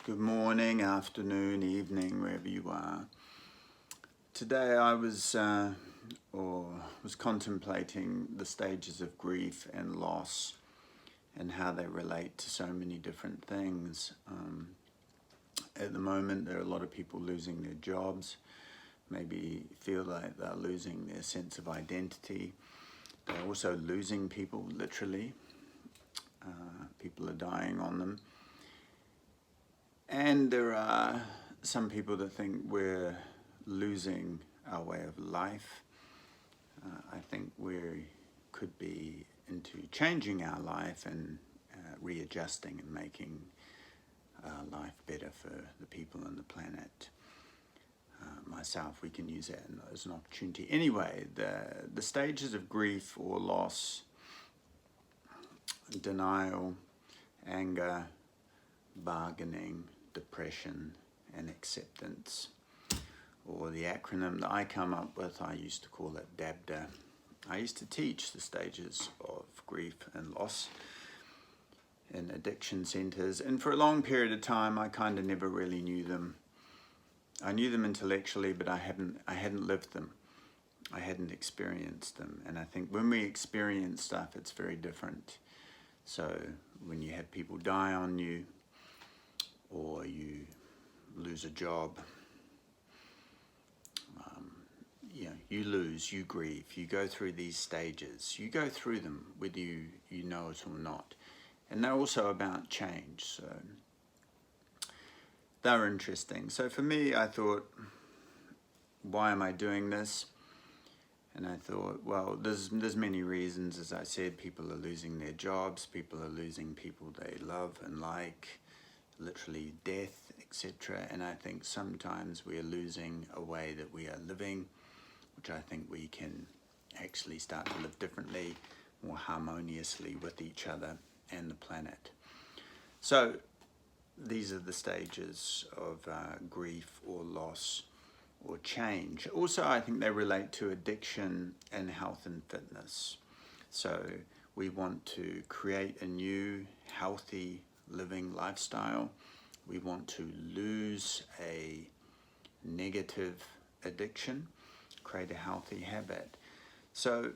Good morning, afternoon, evening, wherever you are. Today I was contemplating the stages of grief and loss and how they relate to so many different things. At the moment, there are a lot of people losing their jobs, maybe feel like they're losing their sense of identity. They're also losing people, literally. People are dying on them. And there are some people that think we're losing our way of life. I think we could be into changing our life and readjusting and making life better for the people on the planet. Myself, we can use that as an opportunity. Anyway, the stages of grief or loss, denial, anger, bargaining, depression, and acceptance, or the acronym that I come up with, I used to call it DABDA. I used to teach the stages of grief and loss in addiction centers, and for a long period of time I kind of never really knew them. I knew them intellectually, but I hadn't lived them. I hadn't experienced them, and I think when we experience stuff, it's very different. So when you have people die on you, or you lose a job, you lose, you grieve, you go through these stages. You go through them whether you know it or not. And they're also about change, so they're interesting. So for me, I thought, why am I doing this? And I thought, well, there's many reasons. As I said, people are losing their jobs, people are losing people they love and like, literally death, etc. And I think sometimes we are losing a way that we are living, which I think we can actually start to live differently, more harmoniously with each other and the planet. So these are the stages of grief or loss or change. Also, I think they relate to addiction and health and fitness. So we want to create a new, healthy living lifestyle. We want to lose a negative addiction, create a healthy habit. So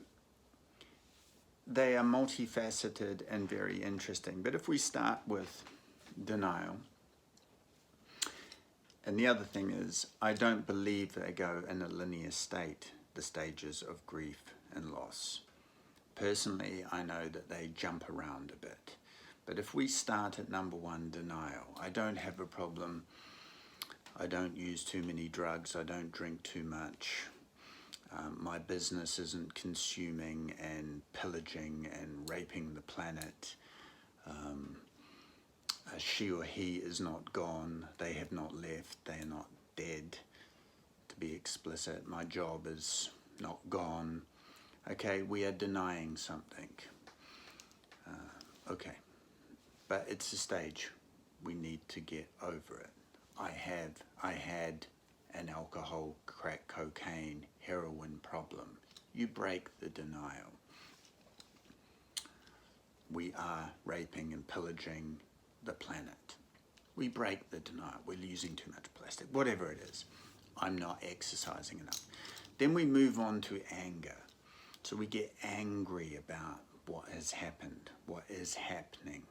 they are multifaceted and very interesting. But if we start with denial, and the other thing is, I don't believe they go in a linear state, the stages of grief and loss. Personally, I know that they jump around a bit. But if we start at number one, denial, I don't have a problem. I don't use too many drugs. I don't drink too much. My business isn't consuming and pillaging and raping the planet. She or he is not gone. They have not left. They are not dead. To be explicit, my job is not gone. Okay, we are denying something. Okay, but it's a stage. We need to get over it. I had an alcohol, crack, cocaine, heroin problem. You break the denial. We are raping and pillaging the planet. We break the denial. We're using too much plastic, whatever it is. I'm not exercising enough. Then we move on to anger. So we get angry about what has happened, what is happening.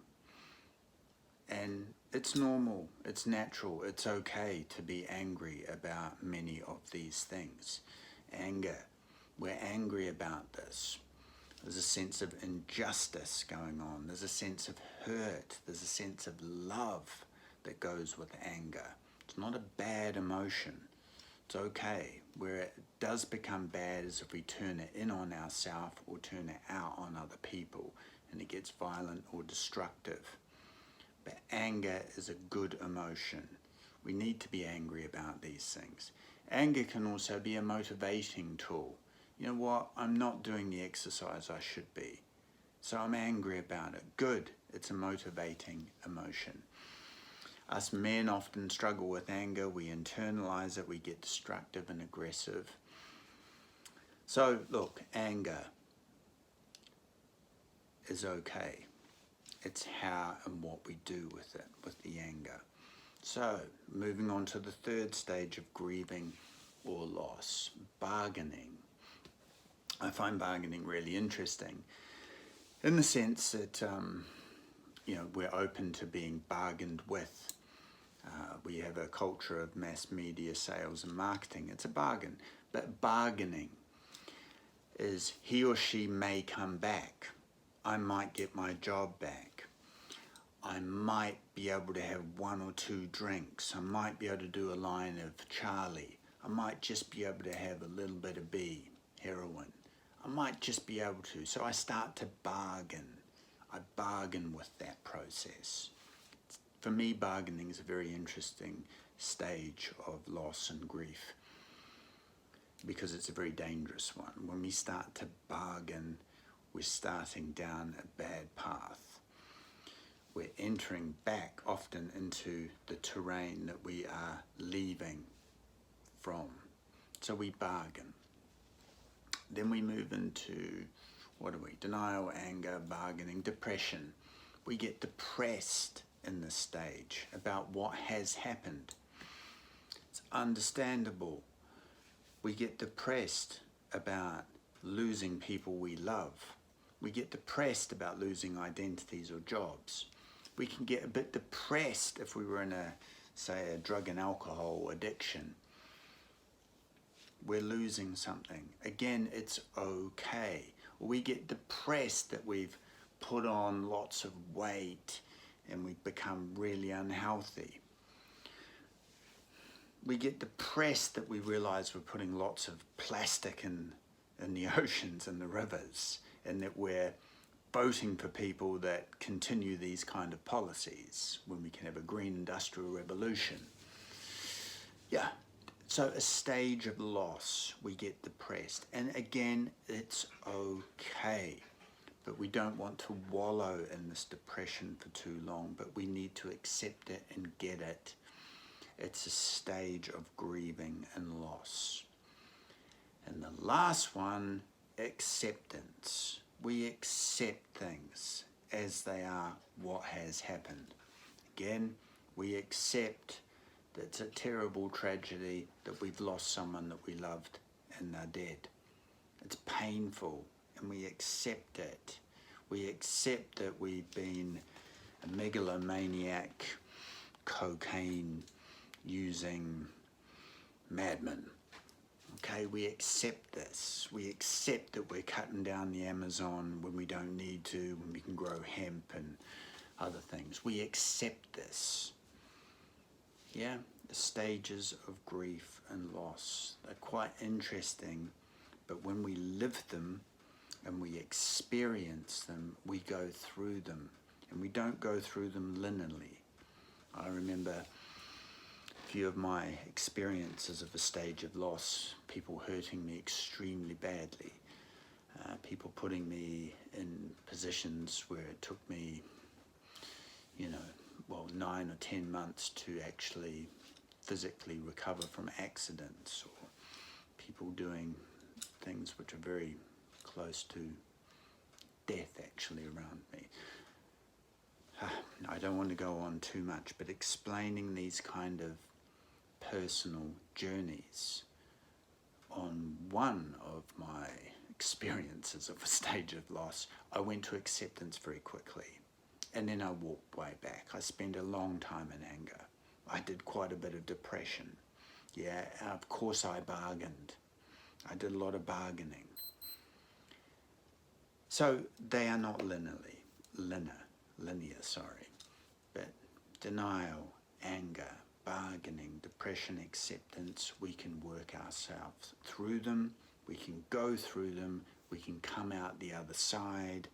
And it's normal, it's natural, it's okay to be angry about many of these things. Anger, we're angry about this. There's a sense of injustice going on. There's a sense of hurt. There's a sense of love that goes with anger. It's not a bad emotion. It's okay. Where it does become bad is if we turn it in on ourselves or turn it out on other people, and it gets violent or destructive. But anger is a good emotion. We need to be angry about these things. Anger can also be a motivating tool. You know what? I'm not doing the exercise I should be, so I'm angry about it. Good. It's a motivating emotion. Us men often struggle with anger. We internalize it. We get destructive and aggressive. So look, anger is okay. It's how and what we do with it, with the anger. So, moving on to the third stage of grieving or loss, bargaining. I find bargaining really interesting in the sense that, we're open to being bargained with. We have a culture of mass media, sales and marketing. It's a bargain. But bargaining is he or she may come back. I might get my job back. I might be able to have 1 or 2 drinks. I might be able to do a line of Charlie. I might just be able to have a little bit of B, heroin. I might just be able to. So I start to bargain. I bargain with that process. For me, bargaining is a very interesting stage of loss and grief because it's a very dangerous one. When we start to bargain, we're starting down a bad path. We're entering back often into the terrain that we are leaving from. So we bargain. Then we move into, denial, anger, bargaining, depression. We get depressed in this stage about what has happened. It's understandable. We get depressed about losing people we love. We get depressed about losing identities or jobs. We can get a bit depressed if we were in a drug and alcohol addiction. We're losing something. Again, it's okay. We get depressed that we've put on lots of weight and we've become really unhealthy. We get depressed that we realize we're putting lots of plastic in the oceans and the rivers, and that we're voting for people that continue these kind of policies when we can have a green industrial revolution. Yeah, so a stage of loss, we get depressed. And again, it's okay, but we don't want to wallow in this depression for too long, but we need to accept it and get it. It's a stage of grieving and loss. And the last one, acceptance. We accept things as they are, what has happened. Again, we accept that it's a terrible tragedy that we've lost someone that we loved and they're dead. It's painful and we accept it. We accept that we've been a megalomaniac, cocaine using madman. Okay, we accept this. We accept that we're cutting down the Amazon when we don't need to, when we can grow hemp and other things. We accept this. Yeah, the stages of grief and loss. They're quite interesting, but when we live them and we experience them, we go through them. And we don't go through them linearly. I remember a few of my experiences of a stage of loss, people hurting me extremely badly, people putting me in positions where it took me, 9 or 10 months to actually physically recover from accidents, or people doing things which are very close to death actually around me. I don't want to go on too much, but explaining these kind of personal journeys on one of my experiences of a stage of loss, I went to acceptance very quickly. And then I walked way back. I spent a long time in anger. I did quite a bit of depression. Yeah, of course I bargained. I did a lot of bargaining. So they are not linear, but denial, anger, bargaining, depression, acceptance, we can work ourselves through them, we can go through them, we can come out the other side,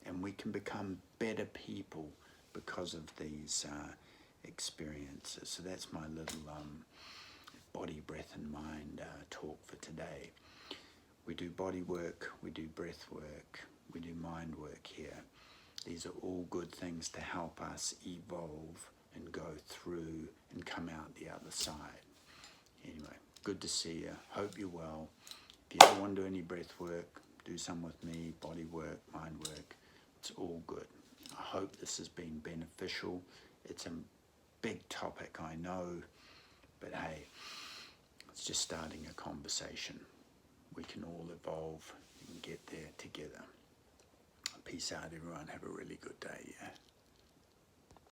and we can become better people because of these experiences. So that's my little body, breath and mind talk for today. We do body work, we do breath work, we do mind work here. These are all good things to help us evolve and go through and come out the other side. Anyway, good to see you. Hope you're well. If you ever want to do any breath work, do some with me, body work, mind work. It's all good. I hope this has been beneficial. It's big topic, I know, but hey, it's just starting a conversation. We can all evolve and get there together. Peace out, everyone. Have a really good day, yeah?